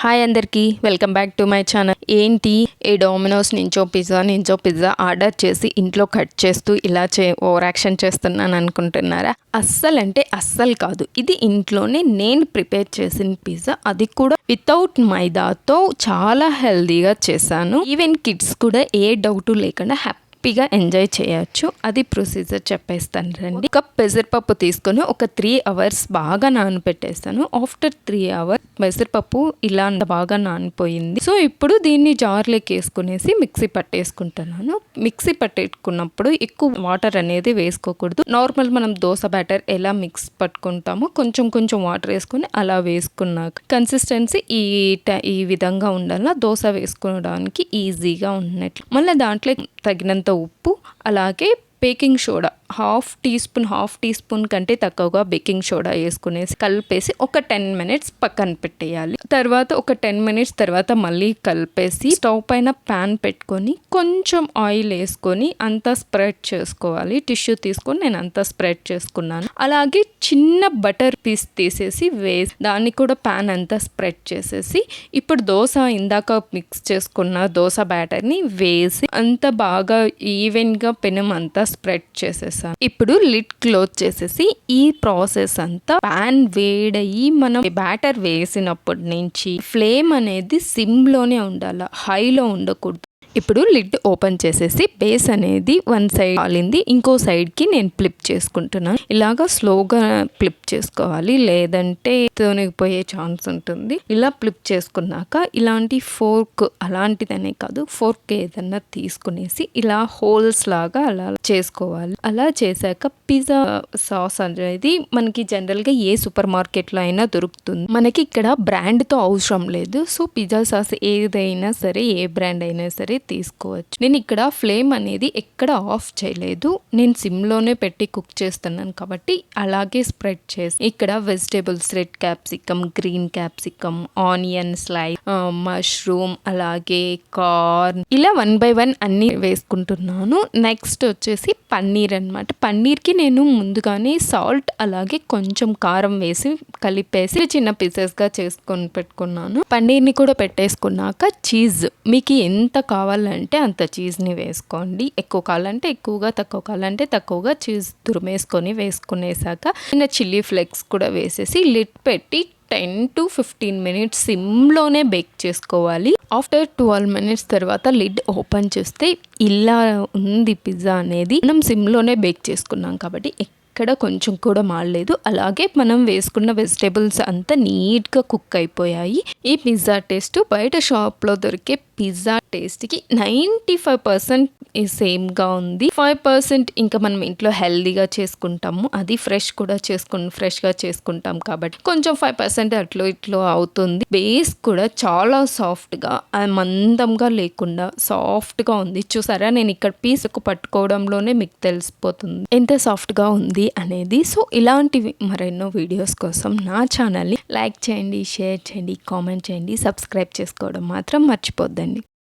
Hi అందరికీ, welcome back to my channel. ఏంటి ఏ Domino's నుంచో పిజ్జా ఆర్డర్ చేసి ఇంట్లో కట్ చేస్తూ ఇలా ఓవర్ యాక్షన్ చేస్తున్నాను అనుకుంటున్నారా? అస్సలు కాదు. ఇది ఇంట్లోనే నేను ప్రిపేర్ చేసిన పిజ్జా, అది కూడా వితౌట్ మైదాతో చాలా హెల్దీగా చేశాను. ఈవెన్ కిడ్స్ కూడా ఏ డౌట్ లేకుండా హ్యాపీగా ఎంజాయ్ చేయొచ్చు. అది ప్రొసీజర్ చెప్పేస్తాను రండి. ఒక పెసరపప్పు తీసుకొని ఒక 3 hours బాగా నానబెట్టేస్తాను. ఆఫ్టర్ 3 hours పెసరపప్పు ఇలా బాగా నానిపోయింది. సో ఇప్పుడు దీన్ని జార్లోకి వేసుకునేసి మిక్సీ పట్టేసుకుంటున్నాను. మిక్సీ పట్టేసుకున్నప్పుడు ఎక్కువ వాటర్ అనేది వేసుకోకూడదు. నార్మల్ మనం దోశ బ్యాటర్ ఎలా మిక్స్ పట్టుకుంటామో కొంచెం వాటర్ వేసుకొని అలా వేసుకున్నాక కన్సిస్టెన్సీ ఈ విధంగా ఉండాలి. దోశ వేసుకోవడానికి ఈజీగా ఉన్నట్లు. మళ్ళీ దాంట్లో తగినంత ఉప్పు, అలాగే baking soda half teaspoon కంటే తక్కువగా బేకింగ్ సోడా వేసుకునేసి కలిపేసి ఒక 10 minutes పక్కన పెట్టేయాలి. తర్వాత ఒక 10 minutes తర్వాత మళ్ళీ కలిపేసి స్టవ్ పైన ప్యాన్ పెట్టుకొని కొంచెం ఆయిల్ వేసుకొని అంతా స్ప్రెడ్ చేసుకోవాలి. టిష్యూ తీసుకొని నేను అంతా స్ప్రెడ్ చేసుకున్నాను. అలాగే చిన్న బటర్ పీస్ తీసేసి దాన్ని కూడా ప్యాన్ అంతా స్ప్రెడ్ చేసేసి ఇప్పుడు దోశ ఇందాక మిక్స్ చేసుకున్న దోశ బ్యాటర్ని వేసి అంత బాగా ఈవెన్గా పెనం అంతా స్ప్రెడ్ చేసేసి ఇప్పుడు లిడ్ క్లోజ్ చేసేసి ఈ ప్రాసెస్ అంతా ప్యాన్ వేడయి మనం బ్యాటర్ వేసినప్పటి నుంచి ఫ్లేమ్ అనేది సిమ్ లోనే ఉండాలి, హైలో ఉండకూడదు. ఇప్పుడు లిడ్ ఓపెన్ చేసేసి బేస్ అనేది వన్ సైడ్ కాలింది, ఇంకో సైడ్కి నేను ఫ్లిప్ చేసుకుంటున్నాను. ఇలాగా స్లోగా ఫ్లిప్ చేసుకోవాలి, లేదంటే తొనిగిపోయే ఛాన్స్ ఉంటుంది. ఇలా ఫ్లిప్ చేసుకున్నాక ఇలాంటి ఫోర్క్, అలాంటిదనే కాదు ఫోర్క్ ఏదన్నా తీసుకునేసి ఇలా హోల్స్ లాగా అలా చేసుకోవాలి. అలా చేశాక పిజ్జా సాస్ అనేది మనకి జనరల్గా ఏ సూపర్ మార్కెట్లో అయినా దొరుకుతుంది. మనకి ఇక్కడ బ్రాండ్తో అవసరం లేదు. సో పిజ్జా సాస్ ఏదైనా సరే, ఏ బ్రాండ్ అయినా సరే తీసుకోవచ్చు. నేను ఇక్కడ ఫ్లేమ్ అనేది ఎక్కడ ఆఫ్ చేయలేదు, నేను సిమ్లోనే పెట్టి కుక్ చేస్తున్నాను కాబట్టి అలాగే స్ప్రెడ్ చేసి ఇక్కడ vegetables, red capsicum, green capsicum, onion slice, mushroom, అలాగే కార్న్, ఇలా 1 by 1 అన్ని వేసుకుంటున్నాను. నెక్స్ట్ వచ్చేసి పన్నీర్ అనమాట. పన్నీర్కి నేను ముందుగానే సాల్ట్ అలాగే కొంచెం కారం వేసి కలిపేసి చిన్న పీసెస్గా చేసుకొని పెట్టుకున్నాను. పన్నీర్ని కూడా పెట్టేసుకున్నాక చీజ్ మీకు ఎంత కావాలంటే అంత చీజ్ని వేసుకోండి. ఎక్కువ కావాలంటే ఎక్కువగా, తక్కువ కావాలంటే తక్కువగా చీజ్ తురిమేసుకొని వేసుకునేసాక చిన్న చిల్లీ ఫ్లేక్స్ కూడా వేసేసి లిడ్ పెట్టి 10 to 15 minutes సిమ్లోనే బేక్ చేసుకోవాలి. ఆఫ్టర్ 12 minutes తర్వాత లిడ్ ఓపెన్ చేస్తే ఇలా ఉంది పిజ్జా అనేది. మనం సిమ్లోనే బేక్ చేసుకున్నాం కాబట్టి ఇక్కడ కొంచెం కూడా మాడలేదు. అలాగే మనం వేసుకున్న వెజిటేబుల్స్ అంతా నీట్గా కుక్ అయిపోయాయి. ఈ పిజ్జా టేస్ట్ బయట షాప్లో దొరికే పిజ్జా టేస్ట్కి 95% సేమ్గా ఉంది. 5% ఇంకా మనం ఇంట్లో హెల్దీగా చేసుకుంటాము, అది ఫ్రెష్గా చేసుకుంటాం కాబట్టి కొంచెం 5% అట్లో ఇట్లో అవుతుంది. బేస్ కూడా చాలా సాఫ్ట్గా, మందంగా లేకుండా సాఫ్ట్గా ఉంది. చూసారా, నేను ఇక్కడ పీసుకు పట్టుకోవడంలోనే మీకు తెలిసిపోతుంది ఎంత సాఫ్ట్గా ఉంది అనేది. సో ఇలాంటివి మరెన్నో వీడియోస్ కోసం నా ఛానల్ని లైక్ చేయండి, షేర్ చేయండి, కామెంట్ చేయండి, సబ్స్క్రైబ్ చేసుకోవడం మాత్రం మర్చిపోద్దండి.